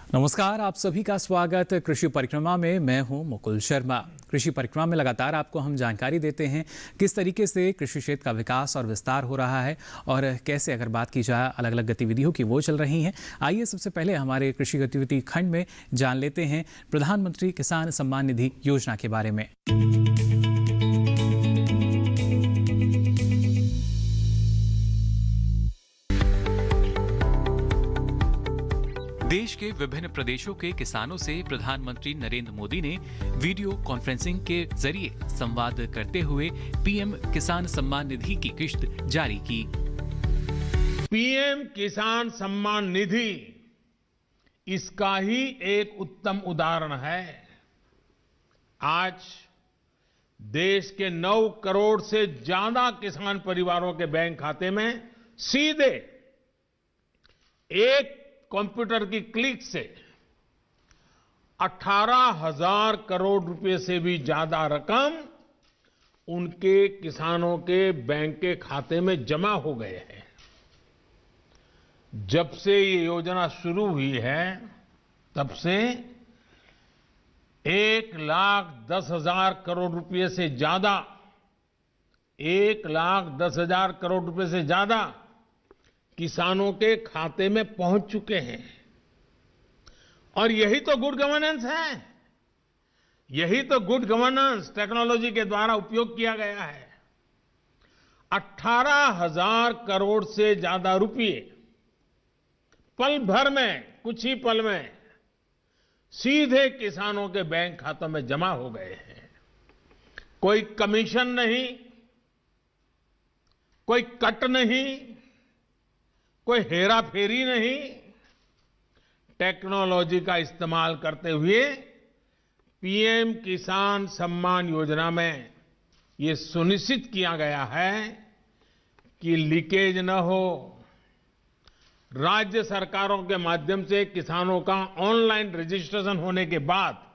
नमस्कार, आप सभी का स्वागत कृषि परिक्रमा में। मैं हूं मुकुल शर्मा। कृषि परिक्रमा में लगातार आपको हम जानकारी देते हैं किस तरीके से कृषि क्षेत्र का विकास और विस्तार हो रहा है और कैसे, अगर बात की जाए, अलग अलग गतिविधियों की वो चल रही हैं। आइए सबसे पहले हमारे कृषि गतिविधि खंड में जान लेते हैं प्रधानमंत्री किसान सम्मान निधि योजना के बारे में। देश के विभिन्न प्रदेशों के किसानों से प्रधानमंत्री नरेंद्र मोदी ने वीडियो कॉन्फ्रेंसिंग के जरिए संवाद करते हुए पीएम किसान सम्मान निधि की किश्त जारी की। पीएम किसान सम्मान निधि इसका ही एक उत्तम उदाहरण है। आज देश के 9 करोड़ से ज्यादा किसान परिवारों के बैंक खाते में सीधे एक कंप्यूटर की क्लिक से 18,000 करोड़ रुपए से भी ज्यादा रकम उनके किसानों के बैंक के खाते में जमा हो गए हैं। जब से ये योजना शुरू हुई है तब से 1,10,000 करोड़ रुपए से ज्यादा 1,10,000 करोड़ रुपए से ज्यादा किसानों के खाते में पहुंच चुके हैं। और यही तो गुड गवर्नेंस है, यही तो गुड गवर्नेंस टेक्नोलॉजी के द्वारा उपयोग किया गया है। 18,000 करोड़ से ज्यादा रुपए पल भर में, कुछ ही पल में सीधे किसानों के बैंक खातों में जमा हो गए हैं। कोई कमीशन नहीं, कोई कट नहीं, कोई हेरा फेरी नहीं। टेक्नोलॉजी का इस्तेमाल करते हुए पीएम किसान सम्मान योजना में ये सुनिश्चित किया गया है कि लीकेज न हो। राज्य सरकारों के माध्यम से किसानों का ऑनलाइन रजिस्ट्रेशन होने के बाद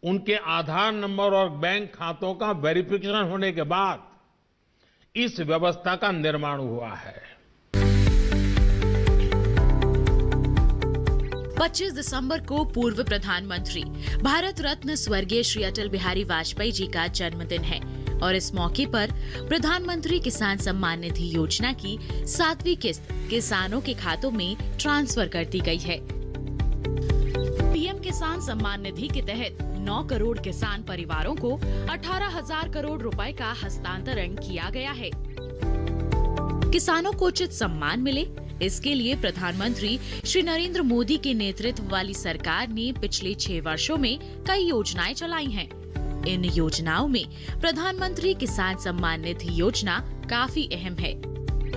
उनके आधार नंबर और बैंक खातों का वेरिफिकेशन होने के बाद इस व्यवस्था का निर्माण हुआ है। 25 दिसंबर को पूर्व प्रधानमंत्री भारत रत्न स्वर्गीय श्री अटल बिहारी वाजपेयी जी का जन्मदिन है और इस मौके पर प्रधानमंत्री किसान सम्मान निधि योजना की 7वीं किस्त किसानों के खातों में ट्रांसफर कर दी गई है। पीएम किसान सम्मान निधि के तहत 9 करोड़ किसान परिवारों को 18,000 करोड़ रुपए का हस्तांतरण किया गया है। किसानों को उचित सम्मान मिले, इसके लिए प्रधानमंत्री श्री नरेंद्र मोदी के नेतृत्व वाली सरकार ने पिछले 6 वर्षों में कई योजनाएं चलाई हैं। इन योजनाओं में प्रधानमंत्री किसान सम्मान निधि योजना काफी अहम है।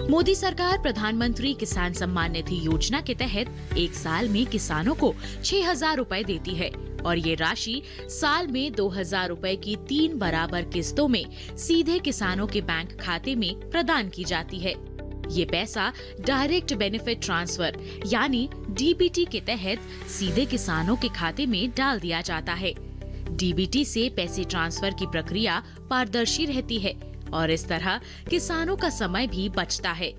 मोदी सरकार प्रधानमंत्री किसान सम्मान निधि योजना के तहत एक साल में किसानों को 6,000 रुपए देती है और ये राशि साल में 2,000 रुपए की 3 बराबर किस्तों में सीधे किसानों के बैंक खाते में प्रदान की जाती है। ये पैसा डायरेक्ट बेनिफिट ट्रांसफर यानी डीबीटी के तहत सीधे किसानों के खाते में डाल दिया जाता है। डीबीटी से पैसे ट्रांसफर की प्रक्रिया पारदर्शी रहती है और इस तरह किसानों का समय भी बचता है।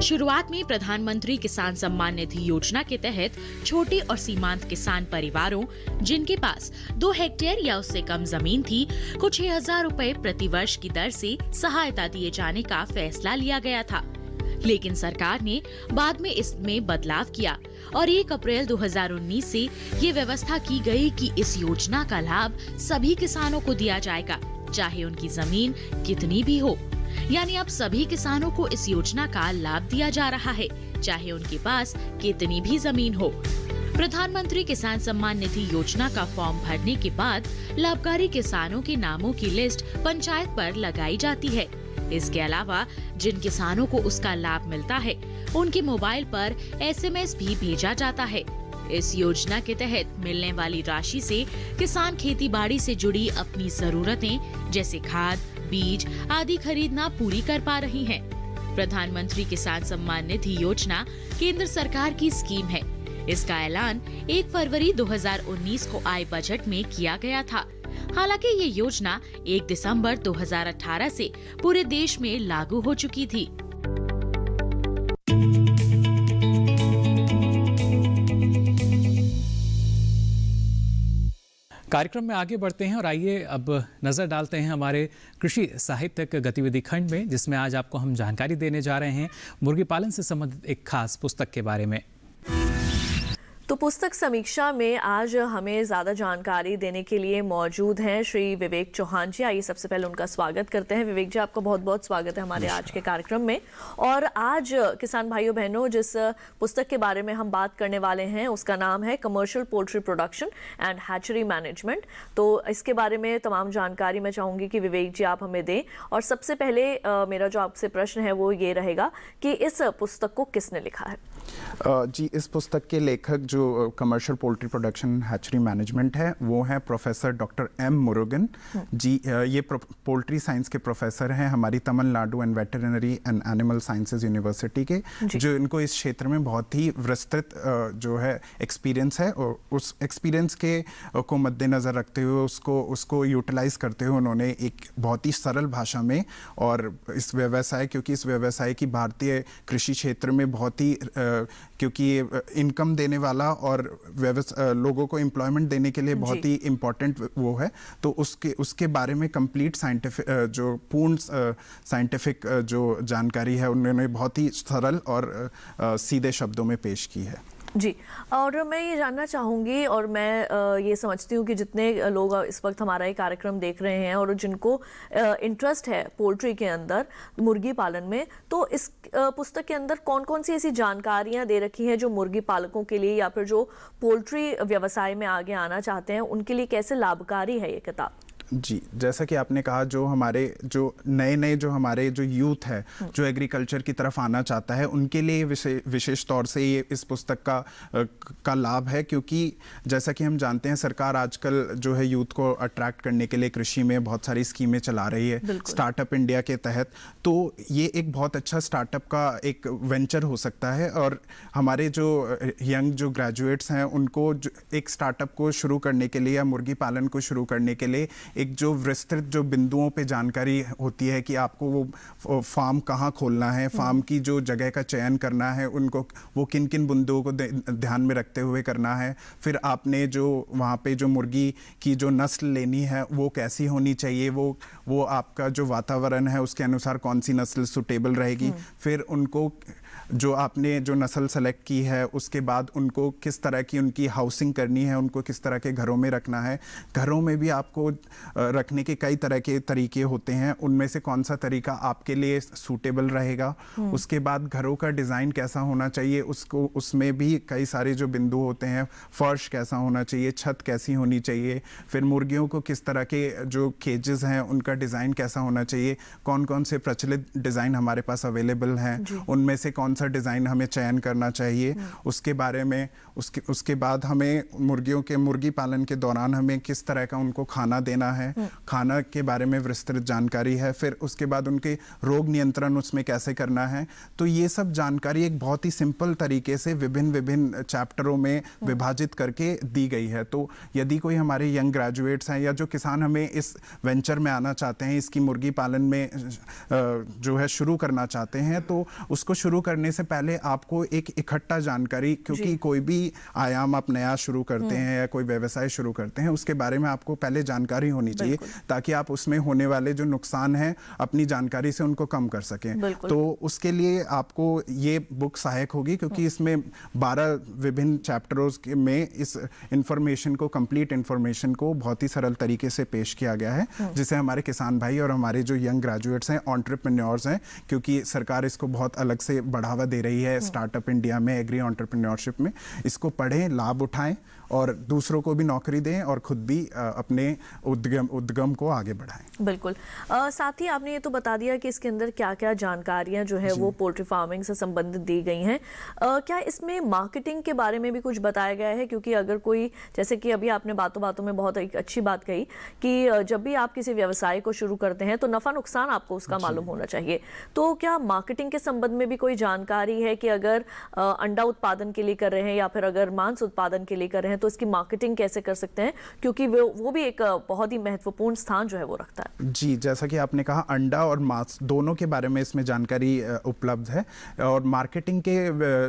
शुरुआत में प्रधानमंत्री किसान सम्मान निधि योजना के तहत छोटे और सीमांत किसान परिवारों जिनके पास 2 हेक्टेयर या उससे कम जमीन थी को 6,000 रुपए प्रति वर्ष की दर से सहायता दिए जाने का फैसला लिया गया था। लेकिन सरकार ने बाद में इसमें बदलाव किया और 1 अप्रैल 2019 से ये व्यवस्था की गई कि इस योजना का लाभ सभी किसानों को दिया जाएगा, चाहे उनकी जमीन कितनी भी हो। यानी अब सभी किसानों को इस योजना का लाभ दिया जा रहा है, चाहे उनके पास कितनी भी जमीन हो। प्रधानमंत्री किसान सम्मान निधि योजना का फॉर्म भरने के बाद लाभकारी किसानों के नामों की लिस्ट पंचायत पर लगाई जाती है। इसके अलावा जिन किसानों को उसका लाभ मिलता है उनके मोबाइल पर SMS भी भेजा जाता है। इस योजना के तहत मिलने वाली राशि से किसान खेती बाड़ी से जुड़ी अपनी जरूरतें जैसे खाद, बीज आदि खरीदना पूरी कर पा रही हैं। प्रधानमंत्री किसान सम्मान निधि योजना केंद्र सरकार की स्कीम है। इसका ऐलान 1 फरवरी 2019 को आय बजट में किया गया था। हालांकि ये योजना 1 दिसंबर 2018 से पूरे देश में लागू हो चुकी थी। कार्यक्रम में आगे बढ़ते हैं और आइए अब नज़र डालते हैं हमारे कृषि साहित्यिक गतिविधि खंड में, जिसमें आज आपको हम जानकारी देने जा रहे हैं मुर्गी पालन से संबंधित एक खास पुस्तक के बारे में। तो पुस्तक समीक्षा में आज हमें ज़्यादा जानकारी देने के लिए मौजूद हैं श्री विवेक चौहान जी। आइए सबसे पहले उनका स्वागत करते हैं। विवेक जी, आपका बहुत बहुत स्वागत है हमारे आज के कार्यक्रम में। और आज किसान भाइयों बहनों, जिस पुस्तक के बारे में हम बात करने वाले हैं उसका नाम है commercial poultry production and hatchery management. तो इसके बारे में तमाम जानकारी मैं चाहूँगी कि विवेक जी आप हमें दें। और सबसे पहले मेरा जो आपसे प्रश्न है वो ये रहेगा कि इस पुस्तक को किसने लिखा है? जी, इस पुस्तक के लेखक जो commercial poultry production hatchery management है वो है प्रोफेसर डॉक्टर एम मुरुगन जी। ये पोल्ट्री साइंस के प्रोफेसर हैं हमारी Tamil Nadu and veterinary and animal sciences university के, जो इनको इस क्षेत्र में बहुत ही विस्तृत जो है एक्सपीरियंस है। और उस एक्सपीरियंस के को मद्देनज़र रखते हुए उसको यूटिलाइज करते हुए उन्होंने एक बहुत ही सरल भाषा में और इस व्यवसाय, क्योंकि इस व्यवसाय की भारतीय कृषि क्षेत्र में बहुत ही क्योंकि इनकम देने वाला और लोगों को एम्प्लॉयमेंट देने के लिए बहुत ही इम्पोर्टेंट वो है, तो उसके बारे में कंप्लीट साइंटिफिक जो पूर्ण साइंटिफिक जो जानकारी है उन्होंने बहुत ही सरल और सीधे शब्दों में पेश की है जी। और मैं ये जानना चाहूँगी, और मैं ये समझती हूँ कि जितने लोग इस वक्त हमारा ये कार्यक्रम देख रहे हैं और जिनको इंटरेस्ट है पोल्ट्री के अंदर, मुर्गी पालन में, तो इस पुस्तक के अंदर कौन कौन सी ऐसी जानकारियाँ दे रखी हैं जो मुर्गी पालकों के लिए या फिर जो पोल्ट्री व्यवसाय में आगे आना चाहते हैं उनके लिए कैसे लाभकारी है ये किताब? जी, जैसा कि आपने कहा, जो हमारे जो नए जो हमारे जो यूथ है जो एग्रीकल्चर की तरफ आना चाहता है उनके लिए विशेष तौर से ये इस पुस्तक का लाभ है, क्योंकि जैसा कि हम जानते हैं सरकार आजकल जो है यूथ को अट्रैक्ट करने के लिए कृषि में बहुत सारी स्कीमें चला रही है स्टार्टअप इंडिया के तहत। तो ये एक बहुत अच्छा स्टार्टअप का एक वेंचर हो सकता है और हमारे जो यंग जो ग्रेजुएट्स हैं उनको एक स्टार्टअप को शुरू करने के लिए या मुर्गी पालन को शुरू करने के लिए एक जो विस्तृत जो बिंदुओं पे जानकारी होती है कि आपको वो फार्म कहाँ खोलना है, फार्म की जो जगह का चयन करना है, उनको वो किन किन बिंदुओं को ध्यान में रखते हुए करना है, फिर आपने जो वहाँ पे जो मुर्गी की जो नस्ल लेनी है वो कैसी होनी चाहिए, वो आपका जो वातावरण है उसके अनुसार कौन सी नस्ल सुटेबल रहेगी, फिर उनको जो आपने जो नस्ल सेलेक्ट की है उसके बाद उनको किस तरह की उनकी हाउसिंग करनी है, उनको किस तरह के घरों में रखना है। घरों में भी आपको रखने के कई तरह के तरीके होते हैं, उनमें से कौन सा तरीका आपके लिए सूटेबल रहेगा। उसके बाद घरों का डिज़ाइन कैसा होना चाहिए, उसमें भी कई सारे जो बिंदु होते हैं, फर्श कैसा होना चाहिए, छत कैसी होनी चाहिए, फिर मुर्गियों को किस तरह के जो केजेस हैं उनका डिज़ाइन कैसा होना चाहिए, कौन कौन से प्रचलित डिज़ाइन हमारे पास अवेलेबल हैं, उनमें से कौन सा डिज़ाइन हमें चयन करना चाहिए, उसके बारे में उसके बाद हमें मुर्गियों के मुर्गी पालन के दौरान हमें किस तरह का उनको खाना देना है, खाना के बारे में विस्तृत जानकारी है, फिर उसके बाद उनके रोग नियंत्रण उसमें कैसे करना है। तो ये सब जानकारी एक बहुत ही सिंपल तरीके से विभिन्न चैप्टरों में विभाजित करके दी गई है। तो यदि कोई हमारे यंग ग्रेजुएट्स हैं या जो किसान हमें इस वेंचर में आना चाहते हैं, इसकी मुर्गी पालन में जो है शुरू करना चाहते हैं, तो उसको शुरू करने से पहले आपको एक इकट्ठा जानकारी, क्योंकि कोई भी आयाम आप नया शुरू करते हैं या कोई व्यवसाय शुरू करते हैं उसके बारे में आपको पहले जानकारी होनी चाहिए ताकि आप उसमें होने वाले जो नुकसान हैं अपनी जानकारी से उनको कम कर सकें। तो उसके लिए आपको ये बुक सहायक होगी, क्योंकि इसमें 12 विभिन्न चैप्टरों में इस इंफॉर्मेशन को, कंप्लीट इंफॉर्मेशन को बहुत ही सरल तरीके से पेश किया गया है, जिसे हमारे किसान भाई और हमारे जो यंग ग्रेजुएट्स हैं, एंटरप्रेन्योर्स हैं, क्योंकि सरकार इसको बहुत अलग से बढ़ावा दे रही है स्टार्टअप इंडिया में, एग्री एंटरप्रेन्योरशिप में, इसको पढ़ें, लाभ उठाएं और दूसरों को भी नौकरी दें और खुद भी अपने उद्गम को आगे बढ़ाएं। बिल्कुल। साथ ही आपने ये तो बता दिया कि इसके अंदर क्या क्या जानकारियां जो है वो पोल्ट्री फार्मिंग से संबंधित दी गई हैं। क्या इसमें मार्केटिंग के बारे में भी कुछ बताया गया है? क्योंकि अगर कोई, जैसे कि अभी आपने बातों बातों में बहुत एक अच्छी बात कही कि जब भी आप किसी व्यवसाय को शुरू करते हैं तो नफा नुकसान आपको उसका मालूम होना चाहिए। तो क्या मार्केटिंग के संबंध में भी कोई जानकारी है कि अगर अंडा उत्पादन के लिए कर रहे हैं या फिर अगर मांस उत्पादन के लिए कर रहे हैं हैं तो इसकी मार्केटिंग कैसे कर सकते हैं, क्योंकि वो भी एक बहुत ही महत्वपूर्ण स्थान जो है वो रखता है। जी, जैसा कि आपने कहा, अंडा और मांस दोनों के बारे में इसमें जानकारी उपलब्ध है। और मार्केटिंग के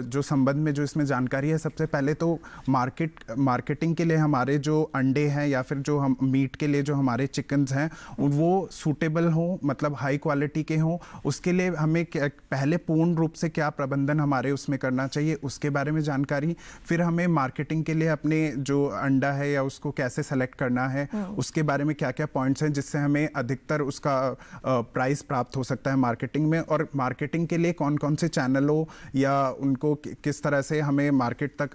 जो संबंध में जो इसमें जानकारी है, सबसे पहले तो मार्केटिंग के लिए हमारे जो अंडे हैं या फिर जो हम मीट के लिए जो हमारे चिकन्स हैं वो सूटेबल हो, मतलब हाई क्वालिटी के हों, उसके लिए हमें पहले पूर्ण रूप से क्या प्रबंधन हमारे उसमें करना चाहिए उसके बारे में जानकारी। फिर हमें मार्केटिंग के लिए अपने जो अंडा है या उसको कैसे सेलेक्ट करना है उसके बारे में क्या क्या पॉइंट्स हैं जिससे हमें अधिकतर उसका प्राइस प्राप्त हो सकता है मार्केटिंग में, और मार्केटिंग के लिए कौन कौन से चैनलों या उनको किस तरह से हमें मार्केट तक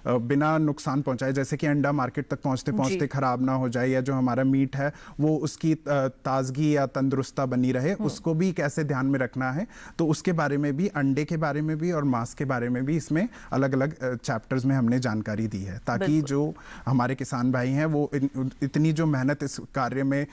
बिना नुकसान पहुंचाए, जैसे कि अंडा मार्केट तक पहुंचते पहुंचते खराब ना हो जाए, या जो हमारा मीट है वो उसकी ताजगी या तंदुरुस्ता बनी रहे, उसको भी कैसे ध्यान में रखना है। तो उसके बारे में भी, अंडे के बारे में भी और मांस के बारे में भी इसमें अलग अलग चैप्टर्स में हमने जानकारी दी है, ताकि जो हमारे किसान भाई हैं वो इतनी जो मेहनत इस कार्य में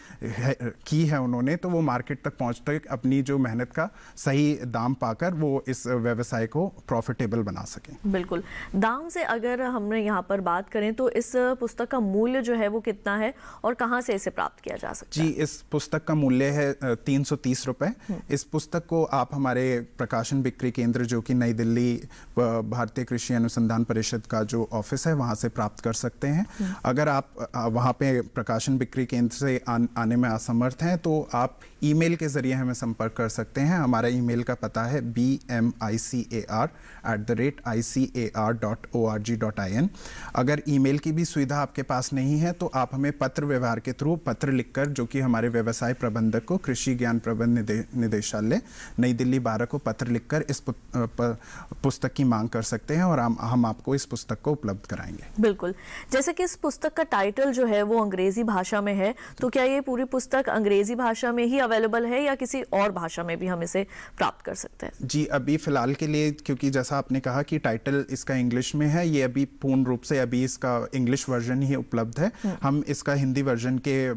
की है उन्होंने, तो वो मार्केट तक पहुंचते अपनी जो मेहनत का सही दाम पाकर वो इस व्यवसाय को प्रॉफिटेबल बना सकें। बिल्कुल। दाम से अगर हमने यहाँ पर बात करें तो इस पुस्तक का मूल्य जो है वो कितना है और कहाँ से इसे प्राप्त किया जा सकता है? जी, इस पुस्तक का मूल्य है 330 रुपए। इस पुस्तक को आप हमारे प्रकाशन बिक्री केंद्र जो कि नई दिल्ली भारतीय कृषि अनुसंधान परिषद का जो ऑफिस है वहाँ से प्राप्त कर सकते हैं। अगर आप वहाँ पे प्रकाशन बिक्री केंद्र से आने में असमर्थ हैं तो आप ईमेल के जरिए हमें संपर्क कर सकते हैं। हमारा ईमेल का पता है bmicar@icar.org.in। अगर ईमेल की भी सुविधा आपके पास नहीं है तो आप हमें पत्र व्यवहार के थ्रू पत्र लिखकर, जो कि हमारे व्यवसाय प्रबंधक को कृषि ज्ञान प्रबंध निदेशालय नई दिल्ली 12 को पत्र लिखकर इस पुस्तक की मांग कर सकते हैं और हम आपको इस पुस्तक को उपलब्ध कराएंगे। बिल्कुल। जैसे कि इस पुस्तक का टाइटल जो है वो अंग्रेजी भाषा में है, तो क्या ये पूरी पुस्तक अंग्रेजी भाषा में ही अवेलेबल है या किसी और भाषा में भी हम इसे प्राप्त कर सकते हैं? जी, अभी फिलहाल के लिए, क्योंकि जैसा आपने कहा कि टाइटल इसका इंग्लिश में है, ये अभी पूर्ण रूप से अभी इसका इंग्लिश वर्जन ही उपलब्ध है। हम इसका हिंदी वर्जन के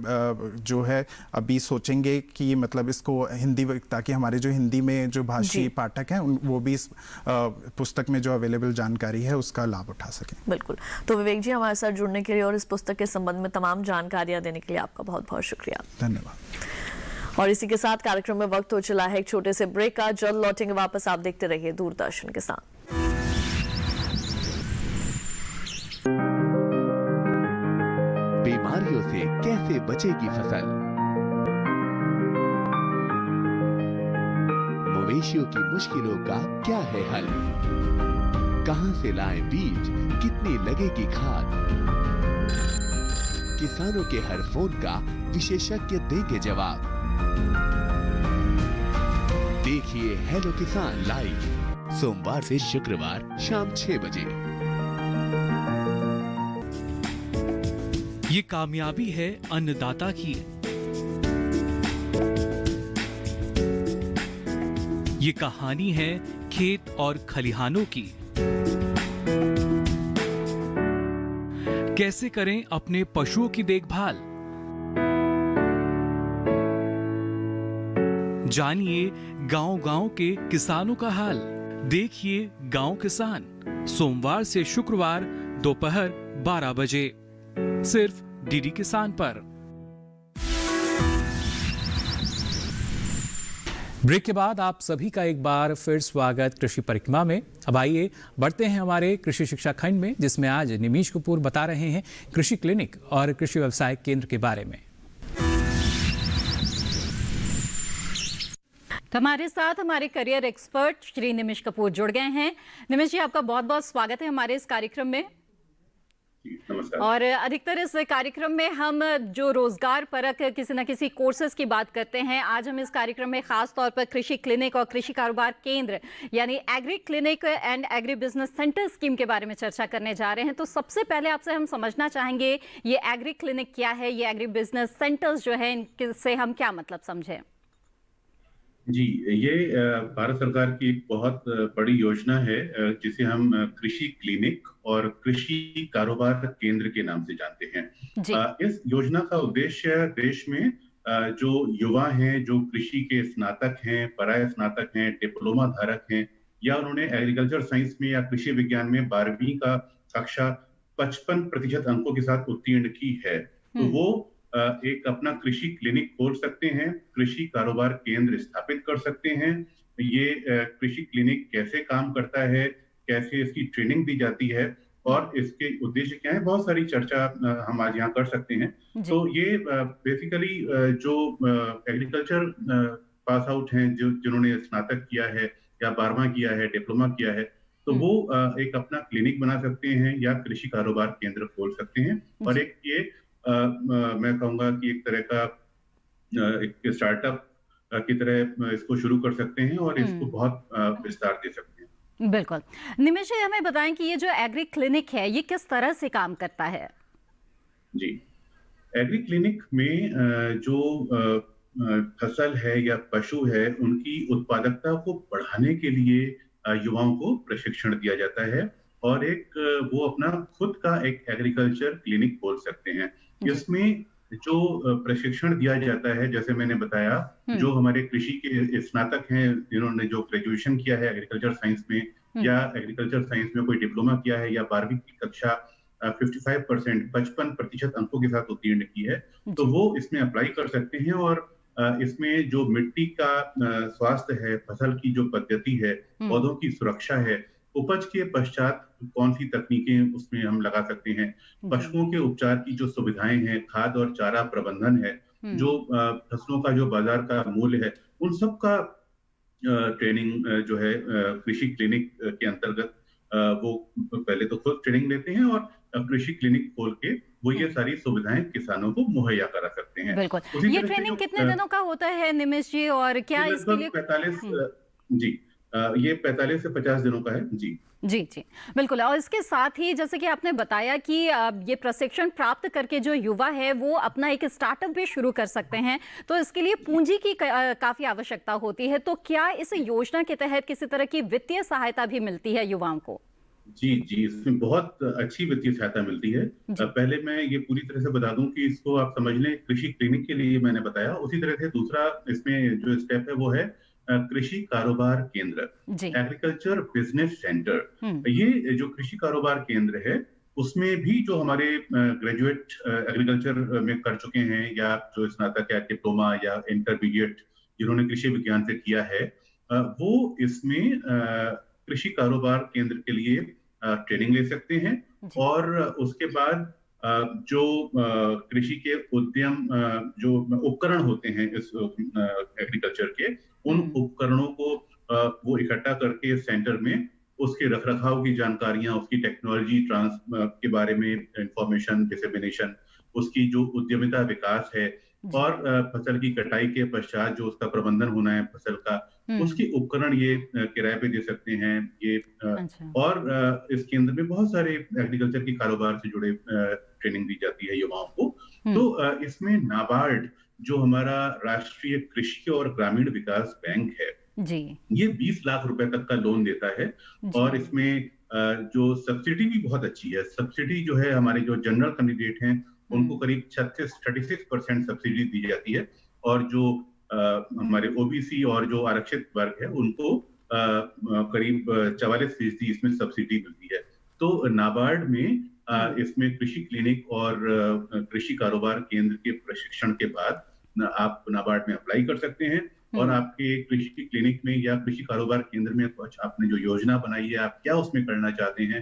जो है अभी सोचेंगे कि मतलब इसको हिंदी, ताकि हमारे जो हिंदी में जो भाषी पाठक हैं वो भी इस पुस्तक में जो अवेलेबल जानकारी है उसका लाभ उठा सकें। बिल्कुल। तो विवेक जी, हमारे साथ जुड़ने के लिए और इस पुस्तक के संबंध में तमाम जानकारियां देने के लिए आपका बहुत बहुत शुक्रिया। धन्यवाद। और इसी के साथ कार्यक्रम में वक्त हो चला है एक छोटे से ब्रेक का। जल्द लौटेंगे वापस, आप देखते रहिए दूरदर्शन के साथ। बीमारियों से कैसे बचेगी फसल, मवेशियों की मुश्किलों का क्या है हल, कहां से लाएं बीज, कितनी लगेगी खाद, किसानों के हर फोन का विशेषज्ञ देंगे जवाब। देखिए हेलो किसान लाइव सोमवार से शुक्रवार शाम 6 बजे। ये कामयाबी है अन्नदाता की, ये कहानी है खेत और खलिहानों की। कैसे करें अपने पशुओं की देखभाल, जानिए गांव-गांव के किसानों का हाल। देखिए गांव किसान सोमवार से शुक्रवार दोपहर 12 बजे सिर्फ डीडी किसान पर। ब्रेक के बाद आप सभी का एक बार फिर स्वागत कृषि परिक्रमा में। अब आइए बढ़ते हैं हमारे कृषि शिक्षा खंड में, जिसमें आज निमिष कपूर बता रहे हैं कृषि क्लिनिक और कृषि व्यवसाय केंद्र के बारे में। तो हमारे साथ हमारे करियर एक्सपर्ट श्री निमिष कपूर जुड़ गए हैं। निमिष जी, आपका बहुत बहुत स्वागत है हमारे इस कार्यक्रम में। और अधिकतर इस कार्यक्रम में हम जो रोजगार परक किसी न किसी कोर्सेज की बात करते हैं, आज हम इस कार्यक्रम में खास तौर पर कृषि क्लिनिक और कृषि कारोबार केंद्र यानी agree clinic and agri business centre scheme के बारे में चर्चा करने जा रहे हैं। तो सबसे पहले आपसे हम समझना चाहेंगे ये एग्री क्लिनिक क्या है, ये एग्री बिजनेस सेंटर्स जो है इनसे हम क्या मतलब समझें? जी, ये भारत सरकार की एक बहुत बड़ी योजना है जिसे हम कृषि क्लिनिक और कृषि कारोबार केंद्र के नाम से जानते हैं। इस योजना का उद्देश्य देश में जो युवा हैं, जो कृषि के स्नातक हैं, पराय स्नातक हैं, डिप्लोमा धारक हैं या उन्होंने एग्रीकल्चर साइंस में या कृषि विज्ञान में 12वीं का कक्षा 55% अंकों के साथ उत्तीर्ण की है, तो वो एक अपना कृषि क्लिनिक खोल सकते हैं, कृषि कारोबार केंद्र स्थापित कर सकते हैं। ये कृषि क्लिनिक कैसे काम करता है, कैसे इसकी ट्रेनिंग दी जाती है और इसके उद्देश्य क्या है, बहुत सारी चर्चा हम आज यहाँ कर सकते हैं। तो ये बेसिकली जो एग्रीकल्चर पास आउट हैं, जो जिन्होंने स्नातक किया है या 12वां किया है, डिप्लोमा किया है, तो वो एक अपना क्लिनिक बना सकते हैं या कृषि कारोबार केंद्र खोल सकते हैं। और एक ये मैं कहूँगा कि एक तरह का एक स्टार्टअप की तरह इसको शुरू कर सकते हैं और इसको बहुत विस्तार दे सकते हैं। बिल्कुल। निमिष जी, हमें बताएं कि ये जो एग्री क्लिनिक है, ये किस तरह से काम करता है? जी, एग्री क्लिनिक में जो फसल है या पशु है, उनकी उत्पादकता को बढ़ाने के लिए युवाओं को प्रशिक्षण दिया जाता है और एक वो अपना खुद का एक एग्रीकल्चर क्लिनिक खोल सकते हैं। इसमें जो प्रशिक्षण दिया जाता है, जैसे मैंने बताया, जो हमारे कृषि के स्नातक हैं, जिन्होंने जो ग्रेजुएशन किया है एग्रीकल्चर साइंस में या एग्रीकल्चर साइंस में कोई डिप्लोमा किया है या 12वीं की कक्षा 55% अंकों के साथ उत्तीर्ण की है, तो वो इसमें अप्लाई कर सकते हैं। और इसमें जो मिट्टी का स्वास्थ्य है, फसल की जो पद्धति है, पौधों की सुरक्षा है, उपज के पश्चात कौन सी तकनीकें उसमें हम लगा सकते हैं, पशुओं के उपचार की जो सुविधाएं हैं, खाद और चारा प्रबंधन है, जो फसलों का जो बाजार का मूल्य है, उन सब का ट्रेनिंग जो है कृषि क्लिनिक के अंतर्गत वो पहले तो खुद ट्रेनिंग लेते हैं और कृषि क्लिनिक खोल के वो ये सारी सुविधाएं किसानों को मुहैया करा सकते हैं। बिल्कुल। ये ट्रेनिंग कितने दिनों का होता है निमिष जी, और क्या इसके लिए 45 से 50 दिनों का है। जी जी बिल्कुल। और इसके साथ ही जैसे कि आपने बताया कि ये प्रशिक्षण प्राप्त करके जो युवा है वो अपना एक स्टार्टअप भी शुरू कर सकते हैं, तो इसके लिए पूंजी की काफी आवश्यकता होती है। तो क्या इस योजना के तहत किसी तरह की वित्तीय सहायता भी मिलती है युवाओं को? जी, इसमें बहुत अच्छी वित्तीय सहायता मिलती है। पहले मैं ये पूरी तरह से बता दूं कि इसको आप समझ लें कृषि क्लिनिक के लिए मैंने बताया, उसी तरह से दूसरा इसमें जो स्टेप है वो है कृषि कारोबार केंद्र, एग्रीकल्चर बिजनेस सेंटर। ये जो कृषि कारोबार केंद्र है, उसमें भी जो हमारे ग्रेजुएट एग्रीकल्चर में कर चुके हैं या जो स्नातक या डिप्लोमा या इंटरमीडिएट जिन्होंने कृषि विज्ञान से किया है, वो इसमें कृषि कारोबार केंद्र के लिए ट्रेनिंग ले सकते हैं। और उसके बाद जो कृषि के उद्यम जो उपकरण होते हैं इस एग्रीकल्चर के, उन उपकरणों को वो इकट्ठा करके सेंटर में उसके रखरखाव की जानकारियां, उसकी टेक्नोलॉजी के बारे में इंफॉर्मेशन डिसेमिनेशन, उसकी जो उद्यमिता विकास है और फसल की कटाई के पश्चात जो उसका प्रबंधन होना है फसल का, उसके उपकरण ये किराए पे दे सकते हैं। ये और इस केंद्र में बहुत सारे एग्रीकल्चर के कारोबार से जुड़े ट्रेनिंग दी जाती है युवाओं को। तो इसमें नाबार्ड जो हमारा राष्ट्रीय कृषि और ग्रामीण विकास बैंक है, ये 20 लाख रुपए तक का लोन देता है। और इसमें जो सब्सिडी भी बहुत अच्छी है। सब्सिडी जो है, हमारे जो जनरल कैंडिडेट हैं उनको करीब 36% सब्सिडी दी जाती है, और जो हमारे ओबीसी और जो आरक्षित वर्ग है उनको करीब 44% इसमें सब्सिडी मिलती है। तो नाबार्ड में इसमें कृषि क्लिनिक और कृषि कारोबार केंद्र के प्रशिक्षण के बाद आप नाबार्ड में अप्लाई कर सकते हैं और आपके कृषि क्लिनिक में या कृषि कारोबार केंद्र में आपने जो योजना बनाई है, आप क्या उसमें करना चाहते हैं,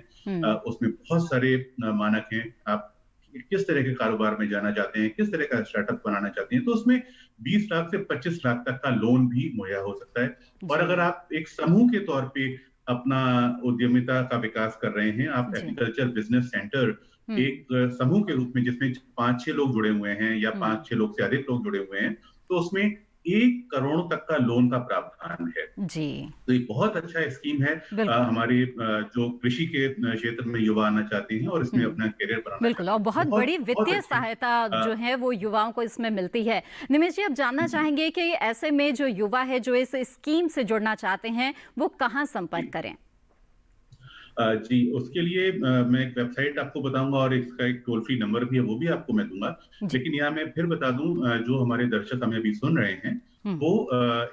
उसमें बहुत सारे मानक हैं। आप किस तरह के कारोबार में जाना चाहते हैं, किस तरह का स्टार्टअप बनाना चाहते हैं, तो उसमें 20 लाख से 25 लाख तक का लोन भी मुहैया हो सकता है। और अगर आप एक समूह के तौर पे अपना उद्यमिता का विकास कर रहे हैं, आप एग्रीकल्चर बिजनेस सेंटर एक समूह के रूप में जिसमें 5-6 लोग जुड़े हुए हैं या 5-6 लोग से अधिक लोग जुड़े हुए हैं, तो उसमें 1 करोड़ तक का लोन का प्रावधान है। तो ये बहुत अच्छा स्कीम है हमारे जो कृषि के क्षेत्र में युवा आना चाहते हैं और इसमें अपना करियर बनाना। बिल्कुल, और बहुत बड़ी वित्तीय सहायता जो है वो युवाओं को इसमें मिलती है। निमिष जी, अब जानना चाहेंगे कि ऐसे में जो युवा है जो इस स्कीम से जुड़ना चाहते हैं, वो कहाँ संपर्क करें? जी, उसके लिए मैं एक वेबसाइट आपको बताऊंगा और इसका एक टोल फ्री नंबर भी है, वो भी आपको मैं दूंगा। लेकिन यहाँ मैं फिर बता दूं, जो हमारे दर्शक हमें अभी सुन रहे हैं वो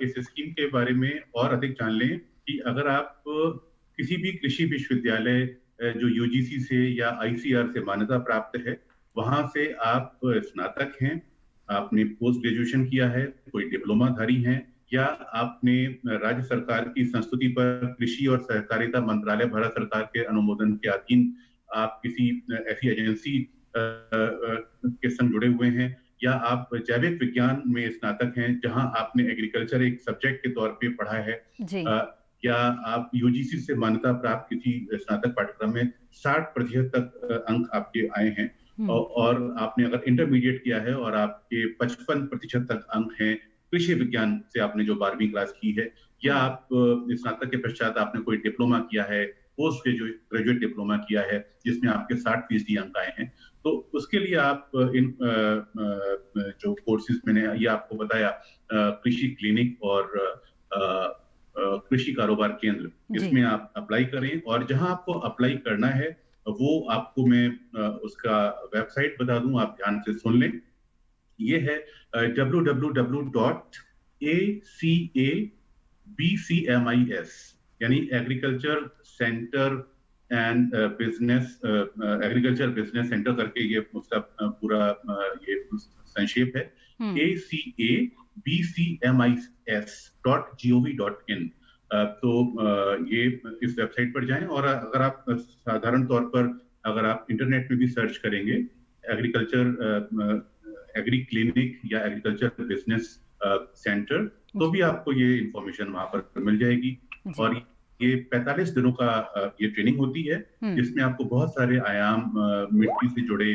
इस स्कीम के बारे में और अधिक जान लें कि अगर आप किसी भी कृषि विश्वविद्यालय जो यूजीसी से या आईसीआर से मान्यता प्राप्त है, वहां से आप स्नातक हैं, आपने पोस्ट ग्रेजुएशन किया है, कोई डिप्लोमाधारी हैं, या आपने राज्य सरकार की संस्तुति पर कृषि और सहकारिता मंत्रालय भारत सरकार के अनुमोदन के अधीन आप किसी ऐसी एजेंसी के संग जुड़े हुए हैं, या आप जैविक विज्ञान में स्नातक हैं जहां आपने एग्रीकल्चर एक सब्जेक्ट के तौर पे पढ़ा है, या आप यूजीसी से मान्यता प्राप्त किसी स्नातक पाठ्यक्रम में 60% तक अंक आपके आए हैं, और आपने अगर इंटरमीडिएट किया है और आपके 55% तक अंक हैं कृषि विज्ञान से, आपने जो 12वीं क्लास की है, या आप स्नातक के पश्चात आपने कोई डिप्लोमा किया है, पोस्ट ग्रेजुएट डिप्लोमा किया है जिसमें आपके 60% अंक आए हैं, तो उसके लिए आप इन जो कोर्सेज मैंने ये आपको बताया, कृषि क्लिनिक और कृषि कारोबार केंद्र, इसमें आप अप्लाई करें। और जहां आपको अप्लाई करना है वो आपको मैं उसका वेबसाइट बता दूं, आप ध्यान से सुन लें। ये है www.acabcmis, यानी agriculture centre and business, agriculture business centre करके ये उसका पूरा ये संक्षेप है, acabcmis.gov.in। तो ये इस वेबसाइट पर जाएं, और अगर आप साधारण तौर पर अगर आप इंटरनेट में भी सर्च करेंगे एग्री क्लिनिक या एग्रीकल्चर बिजनेस सेंटर, तो भी आपको ये इंफॉर्मेशन वहां पर मिल जाएगी। और ये 45 दिनों का ये ट्रेनिंग होती है, जिसमें आपको बहुत सारे आयाम, मिट्टी से जुड़े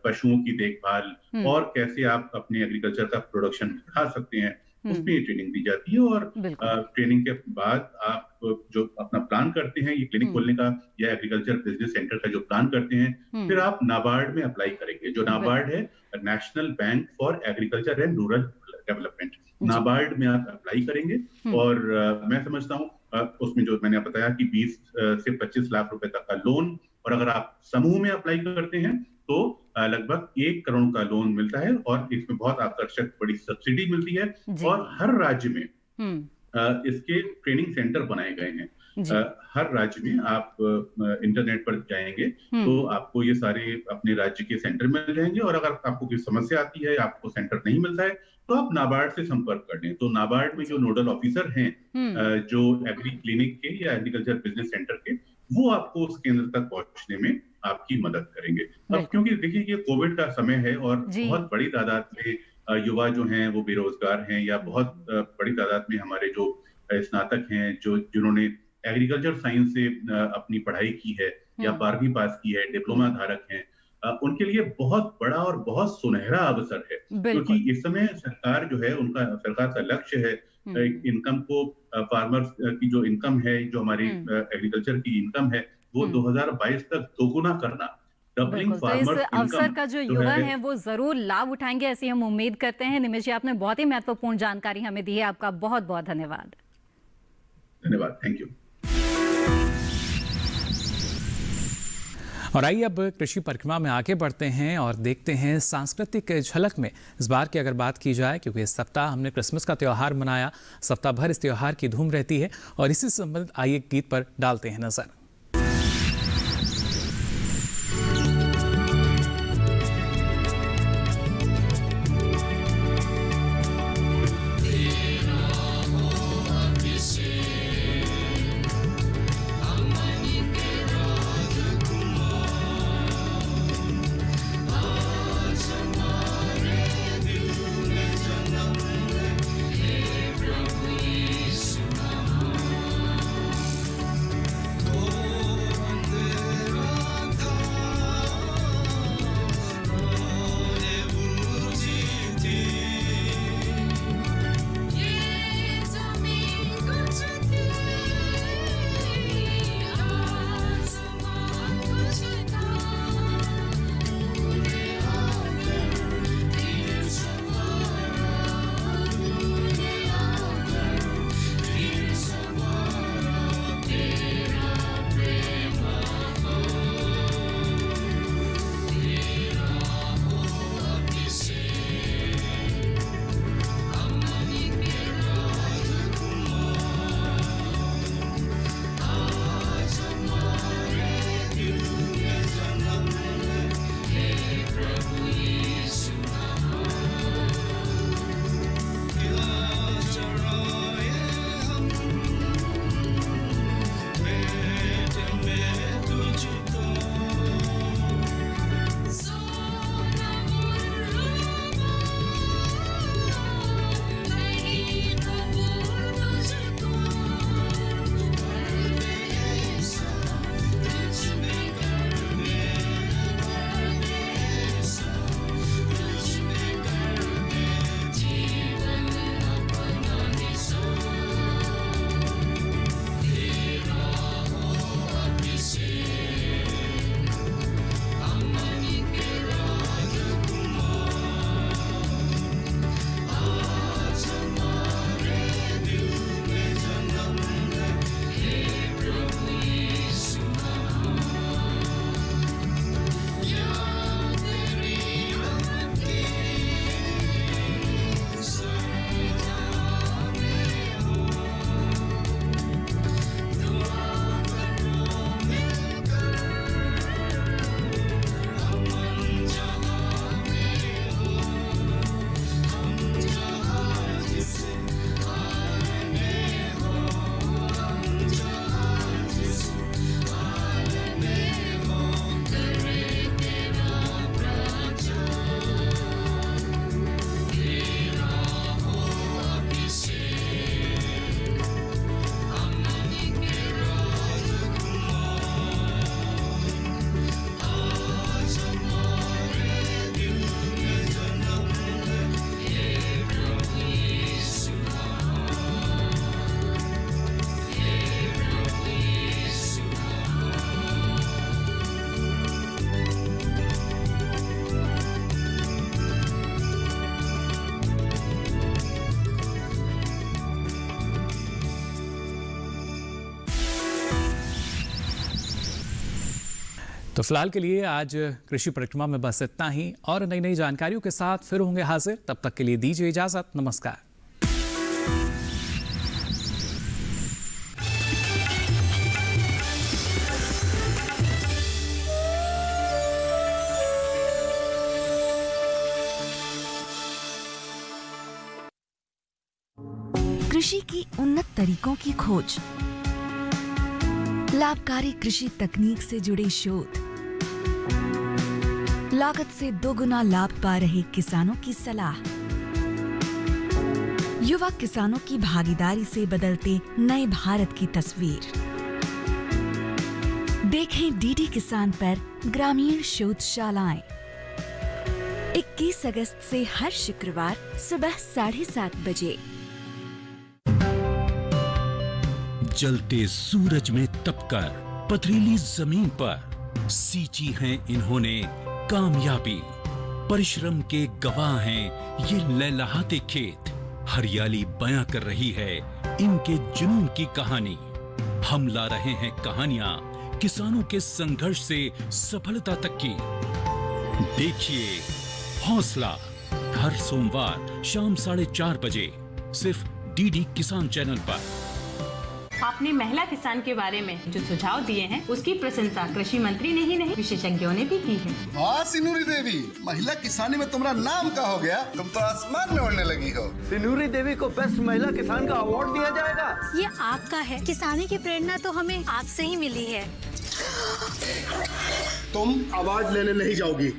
पशुओं की देखभाल और कैसे आप अपने एग्रीकल्चर का प्रोडक्शन बढ़ा सकते हैं, उसमें ये ट्रेनिंग दी जाती है। और ट्रेनिंग के बाद आप जो अपना प्लान करते हैं ये क्लिनिक खोलने का या एग्रीकल्चर बिजनेस सेंटर का जो प्लान करते हैं, फिर आप नाबार्ड में अप्लाई करेंगे। जो नाबार्ड है, national bank for agriculture and rural development, NABARD में आप अप्लाई करेंगे। और मैं समझता हूँ उसमें जो मैंने बताया कि 20 से 25 लाख रुपए तक का लोन, और अगर आप समूह में अप्लाई करते हैं तो लगभग 1 करोड़ का लोन मिलता है, और इसमें बहुत आकर्षक बड़ी सब्सिडी मिलती है। और हर राज्य में इसके ट्रेनिंग सेंटर बनाए गए हैं। हर राज्य में आप इंटरनेट पर जाएंगे तो आपको ये सारे अपने राज्य के सेंटर मिल जाएंगे। और अगर आपको कोई समस्या आती है, आपको सेंटर नहीं मिलता है, तो आप नाबार्ड से संपर्क कर लें। तो नाबार्ड में जो नोडल ऑफिसर हैं, जो एग्री क्लिनिक के या एग्रीकल्चर बिजनेस सेंटर के, वो आपको उस केंद्र तक पहुंचने में आपकी मदद करेंगे। अब क्योंकि देखिए ये कोविड का समय है और बहुत बड़ी तादाद में युवा जो हैं वो बेरोजगार हैं, या बहुत बड़ी तादाद में हमारे जो स्नातक हैं, जिन्होंने एग्रीकल्चर साइंस से अपनी पढ़ाई की है या 12वीं पास की है, डिप्लोमा धारक हैं, उनके लिए बहुत बड़ा और बहुत सुनहरा अवसर है। क्योंकि इस समय सरकार जो है, सरकार का लक्ष्य है इनकम को, फार्मर्स की जो इनकम है, जो हमारी एग्रीकल्चर की इनकम है, वो 2022 तक दोगुना करना। तो इस अवसर का जो युवा है वो जरूर लाभ उठाएंगे, ऐसी हम उम्मीद करते हैं। निमिष जी, आपने बहुत ही महत्वपूर्ण जानकारी हमें दी है, आपका बहुत बहुत धन्यवाद। धन्यवाद, थैंक यू। और आइए अब कृषि परिक्रमा में आगे बढ़ते हैं और देखते हैं सांस्कृतिक झलक में इस बार की अगर बात की जाए, क्योंकि इस सप्ताह हमने क्रिसमस का त्यौहार मनाया, सप्ताह भर इस त्यौहार की धूम रहती है, और इसी से संबंधित आइए गीत पर डालते हैं नजर। Oh तो फिलहाल के लिए आज कृषि परिक्रमा में बस इतना ही, और नई नई जानकारियों के साथ फिर होंगे हाजिर। तब तक के लिए दीजिए इजाजत। नमस्कार। कृषि की उन्नत तरीकों की खोज, लाभकारी कृषि तकनीक से जुड़े शोध, लागत से दोगुना लाभ पा रहे किसानों की सलाह, युवा किसानों की भागीदारी से बदलते नए भारत की तस्वीर। देखें डीडी किसान पर ग्रामीण शोधशालाएं 21 अगस्त से हर शुक्रवार सुबह 7:30 बजे। जलते सूरज में तपकर पथरीली जमीन पर सींची हैं इन्होंने कामयाबी। परिश्रम के गवाह हैं ये लहलहाते खेत। हरियाली बयां कर रही है इनके जुनून की कहानी। हम ला रहे हैं कहानियां किसानों के संघर्ष से सफलता तक की। देखिए हौसला, हर सोमवार शाम 4:30 बजे सिर्फ डीडी किसान चैनल पर। आपने महिला किसान के बारे में जो सुझाव दिए हैं उसकी प्रशंसा कृषि मंत्री ने ही नहीं विशेषज्ञों ने भी की है। वाह सिनूरी देवी, महिला किसानी में तुम्हारा नाम का हो गया, तुम तो आसमान में उड़ने लगी हो। सिनूरी देवी को बेस्ट महिला किसान का अवार्ड दिया जाएगा। ये आपका है। किसानी की प्रेरणा तो हमें आपसे ही मिली है। तुम आवाज लेने नहीं जाओगी।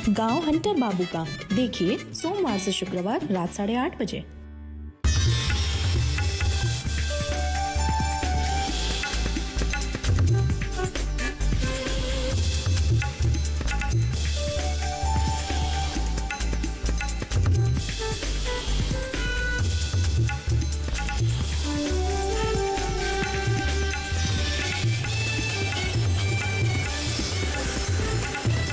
गांव हंटर बाबू का देखिए सोमवार से शुक्रवार रात 8:30 बजे।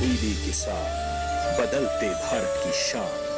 डीडी किसान, बदलते भारत की शान।